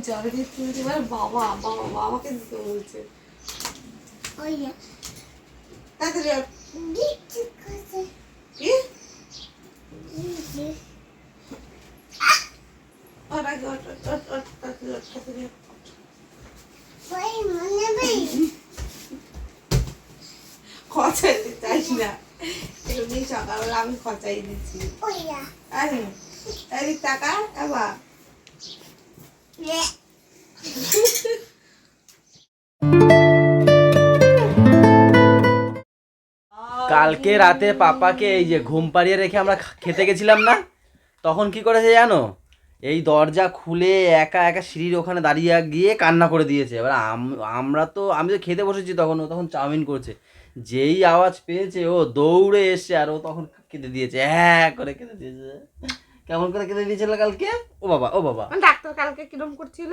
জল দিতে এবার বাবা বাবা বাবাকে দিতে বলছে খচাই দিতে চাইস না এমনি সকালবেলা আমি খচাই দিচ্ছি টাকা আবার কালকে রাতে পাপাকে এই যে ঘুম পাড়িয়ে রেখে আমরা খেতে গেছিলাম না, তখন কি করেছে জানো, এই দরজা খুলে একা একা সিঁড়ির ওখানে দাঁড়িয়ে গিয়ে কান্না করে দিয়েছে। এবার আমি তো খেতে বসেছি, তখন চাউমিন করছে, যেই আওয়াজ পেয়েছে ও দৌড়ে এসছে আর ও তখন কেঁদে দিয়েছে, হ্যাঁ করে কেঁদে দিয়েছে। কেমন করে কেঁদে দিয়েছিল কালকে? ও বাবা ও বাবা, ডাক্তার কালকে কিরম করছিল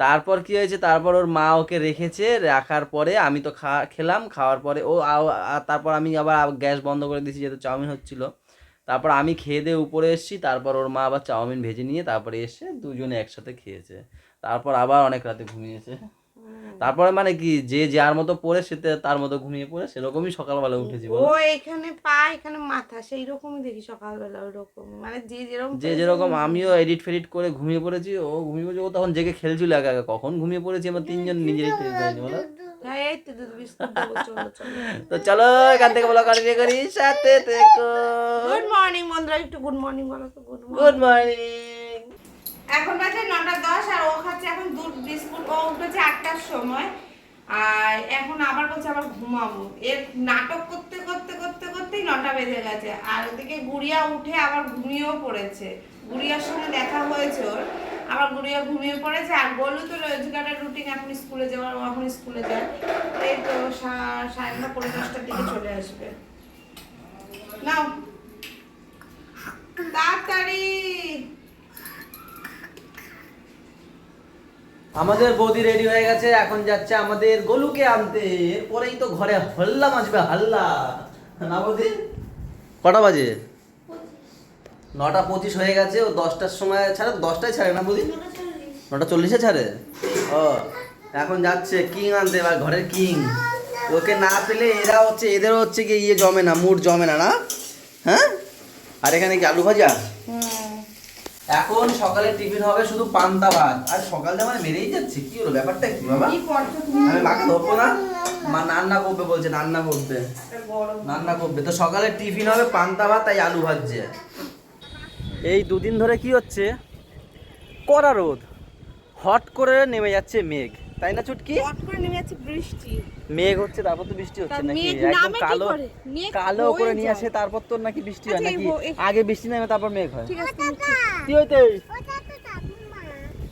তারপর কি হয়েছে, তারপর ওর মা ওকে রেখেছে, রাখার পরে আমি তো খেলাম, খাওয়ার পরে ও তারপর আমি আবার গ্যাস বন্ধ করে দিয়েছি যেহেতু চাউমিন হচ্ছিল। তারপর আমি খেয়ে দিয়ে উপরে এসেছি, তারপর ওর মা আবার চাউমিন ভেজে নিয়ে তারপরে এসে দুজনে একসাথে খেয়েছে, তারপর আবার অনেক রাতে ঘুমিয়েছে। তারপরে মানে কি, যে যার মতো পড়ে সে তার মতো ঘুমিয়ে পড়ে, সেরকমই সকালবেলা উঠেছি। ও এখানে পা এখানে মাথা সেই রকমই দেখি সকালবেলা ওরকম, মানে যে যেরকম আমিও এডিট ফেডিট করে ঘুমিয়ে পড়েছি, ও ঘুমিয়ে পড়েছে, ও তখন জেগে খেলছিল একা একা, কখন ঘুমিয়ে পড়েছি আমরা তিনজন নিজেই টের পাইনি বলো। তো চলো এখান থেকে বলো কন্টিনিউ করি, সাথে থেকো। গুড মর্নিং বন্ধুরা, একটু গুড মর্নিং বলো তো। Good morning. এখন বাজে 9:10 আর ও খাচ্ছে এখন দুধ বিস্কুট। ও উঠেছে 8টার সময় আর এখন আবার বলছে আবার ঘুমাবো। এর নাটক করতে করতে করতে করতেই 9টা বেজে গেছে। আর ওদিকে গুড়িয়া উঠে আবার ঘুমিয়েও পড়েছে, গুড়িয়ার সঙ্গে দেখা হয়েছে ওর, আবার গুড়িয়া ঘুমিয়ে পড়েছে। আর বলু তো রোজগারের রুটিন, এখন স্কুলে যাওয়ার, ও এখন স্কুলে যায়, এই তো 9:30 পৌনে 10টার দিকে চলে আসবে। নাও তাড়াতাড়ি। আমাদের বৌদি রেডি হয়ে গেছে, এখন যাচ্ছে আমাদের গোলুকে আনতে, এরপরেই তো ঘরে হল্লা মাছবে, হাল্লা না বৌদি? কটা বাজে? 9:25 হয়ে গেছে। ও 10টার সময় ছাড়ে, 10টায় ছাড়ে না বৌদি? 9:40 ছাড়ে। ও এখন যাচ্ছে কিং আনতে, এবার ঘরের কিং। ওকে না পেলে এদেরও হচ্ছে কি ইয়ে জমে না, মুড জমে না, না? হ্যাঁ। আর এখানে কি আলু ভাজা? এখন সকালে টিফিন হবে শুধু পান্তা ভাত। আর সকালটা মানে মেরেই যাচ্ছে, কি হলো ব্যাপারটা কি বাবা? আমি মাকে ধরবো না, মা রান্না করবে বলছে, রান্না করবে তো সকালে টিফিন হবে পান্তা ভাত, তাই আলু ভাজছে। এই দুদিন ধরে কি হচ্ছে, কড়া রোদ, হট করে নেমে যাচ্ছে মেঘ, তাই না চুটকি? হট করে নেমে যাচ্ছে বৃষ্টি, মেঘ হচ্ছে তারপর তো বৃষ্টি হচ্ছে নাকি? একদম কালো কালো করে নিয়ে আসে, তারপর তো নাকি বৃষ্টি হয় নাকি? আগে বৃষ্টি নামে তারপর মেঘ হয়। কি হইতে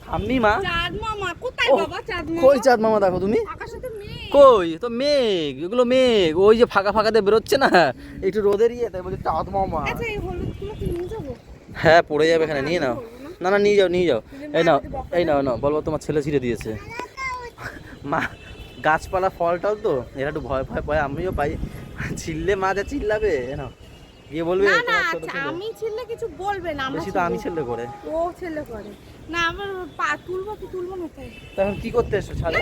ঠাম্মি মা? চাঁদ মামা কোথায় বাবা? চাঁদ মামা কই? চাঁদ মামা দেখো তুমি, আকাশে তো মেঘ। কই? তো মেঘ, এগুলো মেঘ, ওই যে ফাঁকা ফাঁকাতে বেরোচ্ছে না একটু রোদের ইয়ে, তাই বলছে চাঁদ মামা। আচ্ছা এই হলুদগুলো কি নিয়ে যাবো? হ্যাঁ পড়ে যাবে এখানে, নিয়ে নাও। না না নিয়ে যাও, নিয়ে যাও। এই নাও নাও, বলবো তোমার ছেলে ছিঁড়ে দিয়েছে। মা গাছপালা ফল টল তো এরা একটু ভয় ভয় পায়, আমিও পাই, ছিললে মা যা চিল্লাবে না, গিয়ে বলবে না না আমি ছেলে কিছু বলবে না, আমরা বেশি তো আমি ছেলে করে, ও ছেলে করে না। আমার পা তুলবো কি তুলবো না তাই। তখন কি করতে এসছো ছাদে?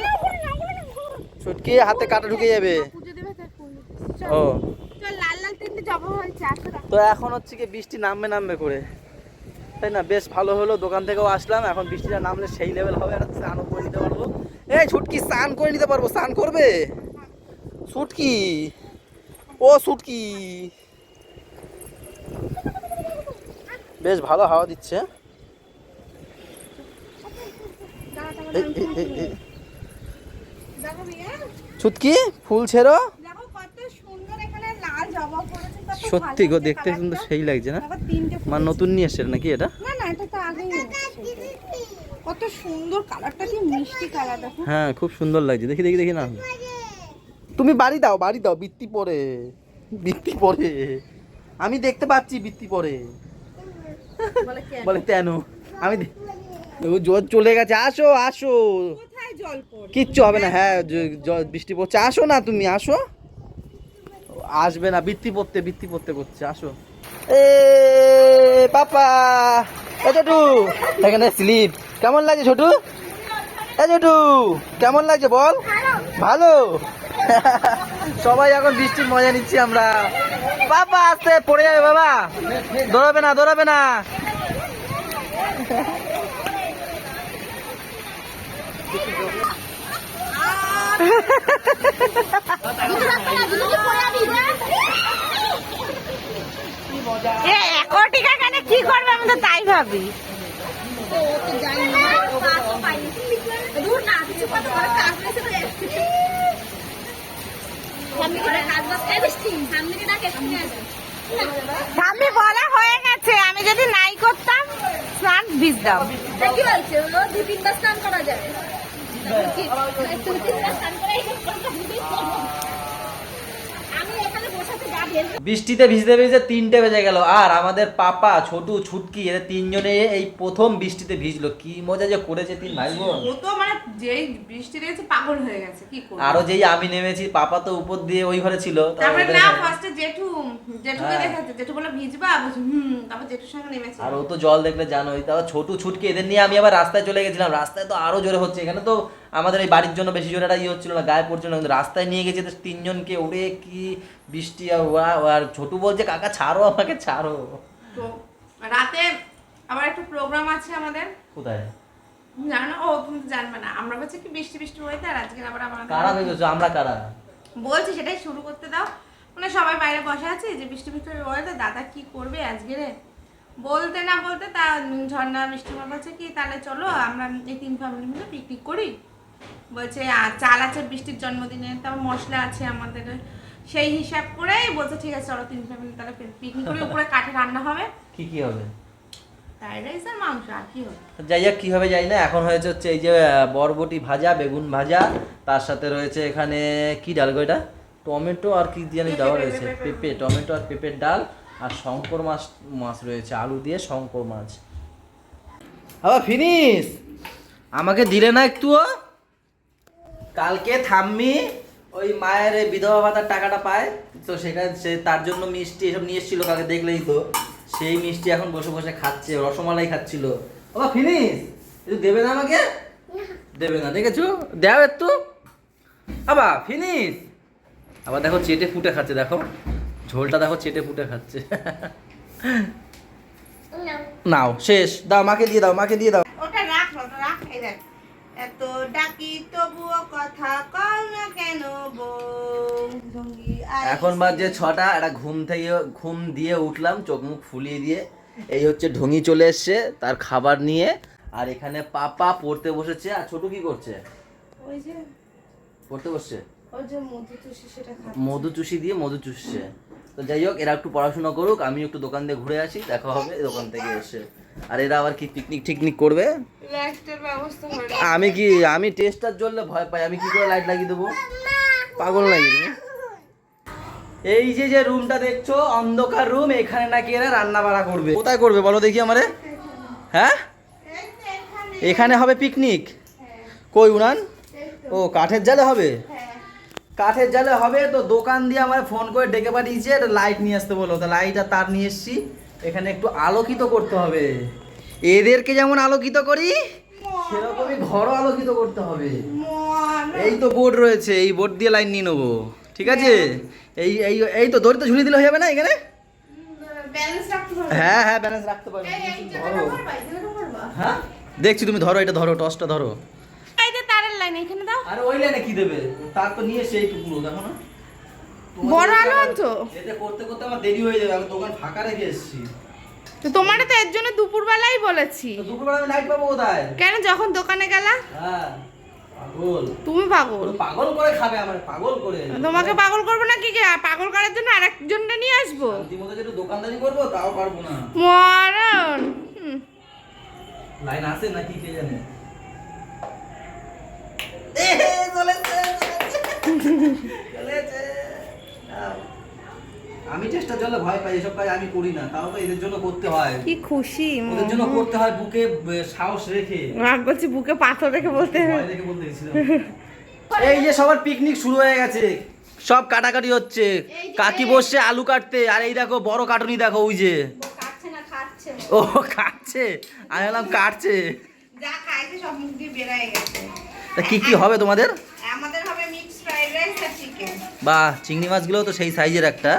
ছুটকি হাতে কাটা ঢুকে যাবে। পুজো দেবে তাই করলো। ও চল লাল লাল তিনটে জবা হয়েছে, আসো। তো এখন হচ্ছে কি বৃষ্টি নামবে করে, তাই না? বেশ ভালো হলো, দোকান থেকেও আসলাম, এখন বৃষ্টিটা নামলে সেই লেভেল হবে, একটা স্নানও করে নিতে পারবো। এই ছুটকি স্নান করে নিতে পারবো, স্নান করবে ছুটকি? ও ছুটকি, বেশ ভালো হাওয়া দিচ্ছে। ছুটকি ফুল ছেড়ো, সত্যি গো দেখতে কিন্তু সেই লাগছে না? মানে নতুন নিয়ে এসছে নাকি এটা? না না এটা তো আগেই এসেছে। কত সুন্দর কালারটা, কি মিষ্টি কালার দেখো। হ্যাঁ খুব সুন্দর লাগছে, দেখি দেখি দেখি না। তুমি বাড়ি দাও বৃত্তি পরে আমি দেখতে পাচ্ছি বৃত্তি পরে বলে কেন? আমি জল চলে গেছে, আসো আসো, কোথায় জল পড়ে? কিচ্ছু হবে না। হ্যাঁ বৃষ্টি পড়ছে, আসো না তুমি, আসো। আসবে না, বৃত্তি পড়তে করছে। আসো এ পাপা, এ ছোটু এখানে স্লিপ। কেমন লাগছে ছোটু? এ ছোটু কেমন লাগছে বল? ভালো। সবাই এখন বৃষ্টির মজা নিচ্ছি আমরা। বাবা আস্তে পড়ে যাবে বাবা, দৌড়াবে না। কি করবে আমি তো তাই ভাবি। আমি বলা হয়ে গেছে, আমি যদি নাই করতাম স্নান ভিজতাম। কি বলছে 2-3 স্নান করা যায়। আমি এখানে বসাতে যাবি। বৃষ্টিতে ভিজতে 3টে বেজে গেল। আর আমাদের পাপা, ছোটু, ছুটকি এদের 3জনে এই প্রথম বৃষ্টিতে ভিজলো। কি মজা যে করেছে 3 ভাই বোন। ও তো মানে যেই বৃষ্টি দেখেছে পাগল হয়ে গেছে, কি করবে। আরো যেই আমি নেমেছি, পাপা তো উপর দিয়ে ওই ঘরে ছিল। তারপরে না ফার্স্টে জেঠুকে দেখাচ্ছে, জেঠু বলে ভিজবা, বলছে তারপর জেঠুর সঙ্গে নেমেছে। আর ও তো জল দেখলে জানোই। তারপর ছোটু, ছুটকি এদের নিয়ে আমি আবার রাস্তায় চলে গেছিলাম। রাস্তায় তো আরো জোরে হচ্ছে। এখানে তো আমাদের এই বাড়ির জন্য বেশি জোরে একটা হচ্ছিল না, গায়ে পড়ছিল না, কিন্তু রাস্তায় নিয়ে গেছে 3জনকে। ওরে কি বৃষ্টি! আর ছোটু বলছে কাকা ছাড়ো, আমাকে ছাড়ো। তো রাতে আবার একটা প্রোগ্রাম আছে আমাদের। কোথায় জানো? ও তুমি তো জানবে না। আমরা বলছি কি বৃষ্টি ওয়েদার, আজকে আবার আমাদের কারা ভেবেছো? আমরা কারা বলছি সেটাই শুরু করতে দাও। মানে সবাই বাইরে বসে আছে, যে বৃষ্টি ওয়েদার, দাদা কি করবে আজকে রে। বলতে না বলতে তা ঝর্ণা বৃষ্টি বলছে কি তাহলে চলো আমরা এই 3 ফ্যামিলি মিলে পিকনিক করি। বলছে চাল আছে বৃষ্টির জন্মদিনে, তারপর মশলা আছে আমাদের, সেই হিসাব করে বলছে ঠিক আছে চলো 3 ফ্যামিলি তাহলে পিকনিক করি। উপরে কাঠে রান্না হবে। কি হবে? ফ্রাইড রাইস আর মাংস, আর কি হবে। যাই হোক, কি হবে যাই না। এখন হয়েছে হচ্ছে এই যে বরবটি ভাজা, বেগুন ভাজা, তার সাথে রয়েছে এখানে কি ডাল গো এটা? টমেটো আর কি জানি দেওয়া রয়েছে, পেঁপে, টমেটো আর পেঁপের ডাল। আর শঙ্কর মাছ রয়েছে, আলু দিয়ে শঙ্কর মাছ। আবার ফিনিশ। আমাকে দিলে না একটুও? কালকে থাম্মি ওই মায়ের বিধবা ভাতার টাকাটা পায়, তো সেখানে সে তার জন্য মিষ্টি এসব নিয়ে এসেছিল কালকে, দেখলেই তো। সেই মিষ্টি এখন বসে বসে খাচ্ছে, রসমালাই খাচ্ছিল। বাবা ফিনিশ, একটু দেবে না আমাকে? দেবে না, দেখেছো? দেও একটু। বাবা ফিনিশ। আবার দেখো চেটে ফুটে খাচ্ছে, দেখো ঝোলটা দেখো চেটে ফুটে খাচ্ছে। নাও শেষ, দাও মাকে দিয়ে দাও, মাকে দিয়ে দাও। ওটা রাখ, এই দেখ। এত ডাকি তবুও কথা কও না কেন বউ। এখন বাজে 6টা। একটা ঘুম দিয়ে উঠলাম, চোখ মুখ ফুলিয়ে দিয়ে। এই হচ্ছে ঢঙ্গি চলে এসছে তার খাবার নিয়ে। আর এখানে পাপা পড়তে বসেছে। আর ছোট কি করছে? ওই যে পড়তে বসছে, ওই যে মধু চুষি সেটা খাচ্ছে। মধু চুষি দিয়ে মধু চুষছে। তো যাই হোক, এরা একটু পড়াশোনা করুক, আমি একটু দোকান দিয়ে ঘুরে আসি, দেখা হবে দোকান থেকে এসে। আর এরা আবার কি পিকনিক করবে? লাইটের ব্যবস্থা করে। আমি টেস্টার জ্বললে ভয় পাই। আমি কি করে লাইট লাগিয়ে দেবো? পাগল নাকি তুমি? এই যে রুমটা দেখছো, অন্ধকার রুম, এখানে নাকি এরা রান্না বাড়া করবে। কোথায় করবে বলো দেখি আমারে? হ্যাঁ, এখানে হবে পিকনিক। কই উনান? ও কাঠের জালে হবে। কাঠের জালে হবে তো দোকান দিয়ে আমার ফোন করে ডেকে পাঠিয়েছে লাইট নিয়ে আসতে বলো। তো লাইট আর তার নিয়ে এসছি। এখানে একটু আলোকিত করতে হবে। এদেরকে যেমন আলোকিত করি সেরকমই ঘরও আলোকিত করতে হবে। এই তো বোর্ড রয়েছে, এই বোর্ড দিয়ে লাইন নিয়ে নেবো। ঠিক আছে, এই এই এই তো দড়িতে ঝুলিয়ে দিলে হয়ে যাবে না এখানে? হ্যাঁ হ্যাঁ, ব্যালেন্স রাখতে পারবে। হ্যাঁ দেখছি, তুমি ধরো, এটা ধরো, টসটা ধরো। তারের লাইন এখানে দাও। আরে ওই লাইনে কি দেবে? তার তো নিয়ে সেই টুকরো দেখো না। বড় আলো আনছো? এতে করতে করতে আমার দেরি হয়ে যাবে। আমি দোকান ফাঁকা রেখে এসেছি। তো তোমারে তো এর জন্য দুপুরবেলাই বলেছি। তো দুপুরবেলা আমি লাইট পাবো কোথায়? কেন, যখন দোকানে গেলা? হ্যাঁ পাগল। তুমি পাগল। পাগল করে খাবে আমার, পাগল করে। তোমাকে পাগল করবো না কি? পাগল করার জন্য আরেকজনকে নিয়ে আসবো? শান্তিমতো যেটা দোকানদারি করবো তাও পারবো না। মরণ। লাইন আছে নাকি কে জানে। আমি চেষ্টা জলে ভয় পাই, এসব কাজ আমি করি না, তাও তো এদের জন্য করতে হয়। কি খুশি, ওদের জন্য করতে হয়, বুকে সাহস রেখে। রাগ বলছি, বুকে পাথর রেখে বলতে ভয় রেখে বলতে গেছিলাম। এই যে সবার পিকনিক শুরু হয়ে গেছে। সব কাটাকাটি হচ্ছে। কাকি বসছে আলু কাটতে, আর এই দেখো বড় কাটুনি দেখো ওই যে। কাটছে না, খাচ্ছে। ও কাটছে, আমি বললাম কাটছে। যা খাইছে সব মুখ দিয়ে বেরিয়ে গেছে। তা কি কি হবে তোমাদের? আমাদের হবে মিক্স ফ্রাইড রাইস আর চিকেন। বাহ, চিংড়ি মাছগুলো তো সেই সাইজের একটা।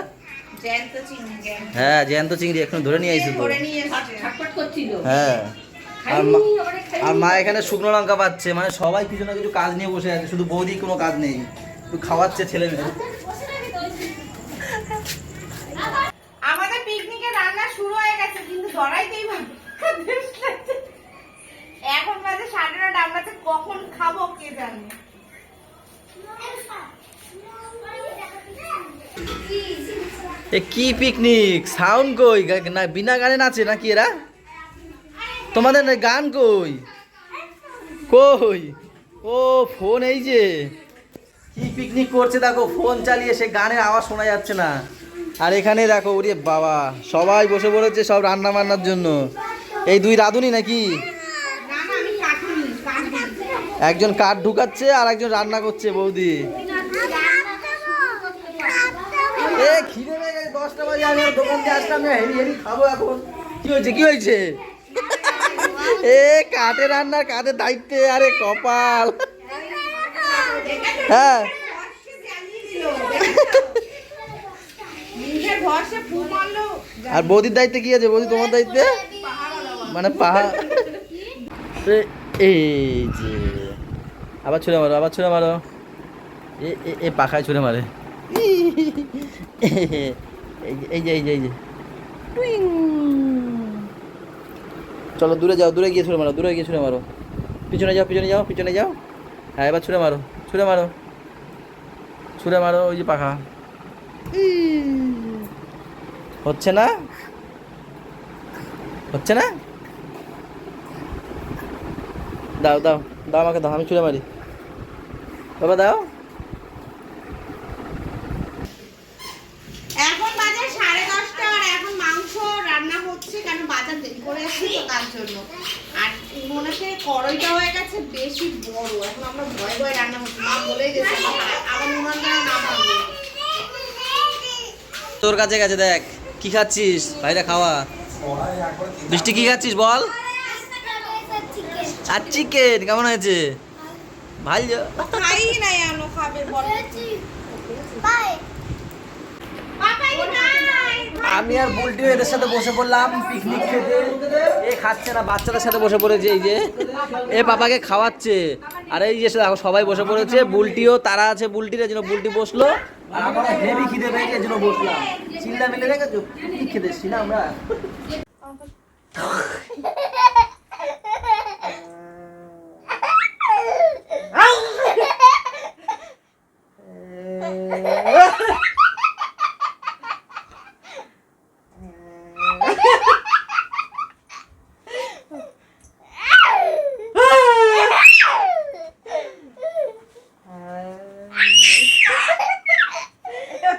জ্যান্ত চিংড়ি, জ্যান্ত। হ্যাঁ, জ্যান্ত চিংড়ি এখন ধরে নিয়ে আইছি তো। ধরে নিয়ে এসেছে। ছটফট করছিল। হ্যাঁ, আর খাইনি, মা- ওরে খাইনি। আর মা এখানে শুকনো লঙ্কা পাচ্ছে, মানে সবাই কিছু না কিছু কাজ নিয়ে বসে আছে, শুধু বৌদি কোনো কাজ নেই, শুধু খাওয়াচ্ছে ছেলে মেয়ে। আমাদের পিকনিকের রান্না শুরু হয়ে গেছে, কিন্তু ধরাইতেই পারবো না। এখন বাজে 9:30, আমরা তো কখন খাবো কে জানে। এ কি পিকনিক? সাউন্ড কই? না বিনা গানে নাচে নাকি এরা? তোমাদের না গান কই? কই? ও ফোন, এই যে কি পিকনিক করছে দেখো, ফোন চালিয়ে, সে গানের আওয়াজ শোনা যাচ্ছে না। আর এখানে দেখো, ওরে বাবা, সবাই বসে পড়েছে সব রান্না বান্নার জন্য। এই দুই রাঁধুনি নাকি? না না, আমি কাটুনি, কাটুনি। একজন কাঠ ঢুকাচ্ছে আর একজন রান্না করছে বৌদি। এ খিদে পেয়ে গেছে, 10টা বাজে, আমি আর দোকান দিয়ে আসলাম, হেরি হেরি খাবো এখন। কি হয়েছে, কি হয়েছে? এ কাঠে রান্না, কাঠের দায়িত্বে, আরে কপাল। হ্যাঁ, ভরসে জ্বালিয়ে দিল, নিজের ভরসে ফু মারলো। আর বৌদির দায়িত্বে কি আছে? বৌদি তোমার দায়িত্বে মানে পাহাড়। এই যে আবার ছুঁড়ে মারো, আবার ছুঁড়ে মারো। এ পাখায় ছুঁড়ে মারে। এই যে এই যে এই যে টুইং। চলো দূরে যাও, দূরে গিয়ে ছুঁড়ে মারো, দূরে গিয়ে ছুঁড়ে মারো। পিছনে যাও, পিছনে যাও, পিছনে যাও। হ্যাঁ, এবার ছুঁড়ে মারো, ছুঁড়ে মারো, ছুঁড়ে মারো। ওই যে পাখা হচ্ছে না, হচ্ছে না। দাও দাও দাও, আমাকে দাও, আমি ছুঁড়ে মারি। বাবা দাও। এখন বাজে 10:30, আর এখন মাংস রান্না হচ্ছে, কেন বাজার দেরি করে আসছি তো তার জন্য। আর মনে হচ্ছে কড়াইটা হয়ে গেছে বেশি বড়, এখন আমরা ভয় ভয় রান্না করছি। মা বলেই গেছে আমার উনান যেন না ভাঙবে। তোর কাছে গেছে, দেখ কি খাচ্ছিস, ভাইরা খাওয়া। বৃষ্টি কি খাচ্ছিস বল? আর চিকেন কেমন হয়েছে? ভালো। খাই নাই, আনো খাবে বল। পাপাই নাই। আমি আর বুলটিও এদের সাথে বসে পড়লাম পিকনিক খেতে। এ খাচ্ছে না, বাচ্চাদের সাথে বসে পড়েছে, এই যে এ পাপাকে খাওয়াচ্ছে। আর এই যে দেখো সবাই বসে পড়েছে, বুলটিও তারা আছে, বুলটির জন্য বুলটি বসলো। আর আমরা হেভি খিদে পেয়েছে, এর জন্য বসলাম। চিল্লা মিলে রেখেছো, পিকনিক খেতে এসছি না আমরা।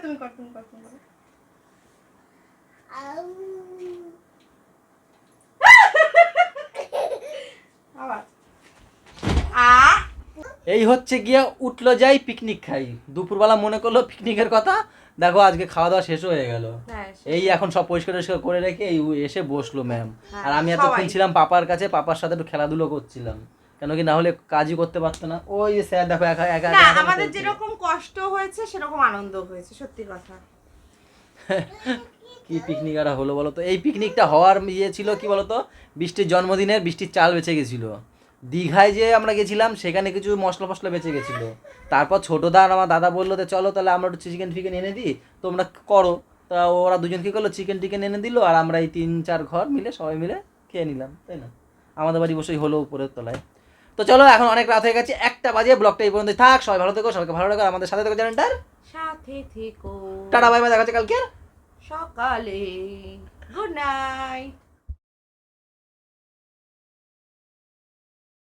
তুমি কর, তুমি কর, তুমি কর। আবার এই হচ্ছে গিয়ে উঠলো যাই পিকনিক খাই। দুপুরবেলা মনে করলো পিকনিকের কথা, দেখো আজকে খাওয়া দাওয়া শেষ হয়ে গেল। এই এখন সব পরিষ্কার টরিষ্কার করে রেখে এই এসে বসলো ম্যাম। আর আমি এতক্ষণ ছিলাম পাপার কাছে, পাপার সাথে একটু খেলাধুলো করছিলাম, কেন কি না হলে কাজই করতে পারতো না। ওই যে স্যার দেখো একা একা না, একা আমাদের খেলছে। যেরকম কষ্ট হয়েছে সেরকম আনন্দ হয়েছে, সত্যি কথা। কি পিকনিক আর হলো বলো তো? এই পিকনিকটা হওয়ার ইয়ে ছিল কি বলতো, বৃষ্টির জন্মদিনের বৃষ্টির চাল বেঁচে গেছিল। দীঘায় যে আমরা গেছিলাম সেখানে কিছু মশলা ফসলা বেঁচে গেছিলো। তারপর ছোটোদা আর আমার দাদা বললো যে চলো তাহলে আমরা একটু চিকেন ফিকেন এনে দিই, তোমরা করো। তা ওরা দুজন কী করলো, চিকেন টিকেন এনে দিল, আর আমরা এই 3-4 ঘর মিলে সবাই মিলে খেয়ে নিলাম, তাই না? আমাদের বাড়ি বসেই হলো উপরের তলায়। তো চলো, এখন অনেক রাত হয়ে গেছে, 1টা বাজে। ব্লগটা এই পর্যন্ত থাক। সবাই ভালো থেকো, সবাইকে ভালো লাগো, আমাদের সাথে থেকো চ্যানেলটার। সাথে থেকো। টাটা, বাই বাই, দেখা হচ্ছে কালকে সকালে। Good night.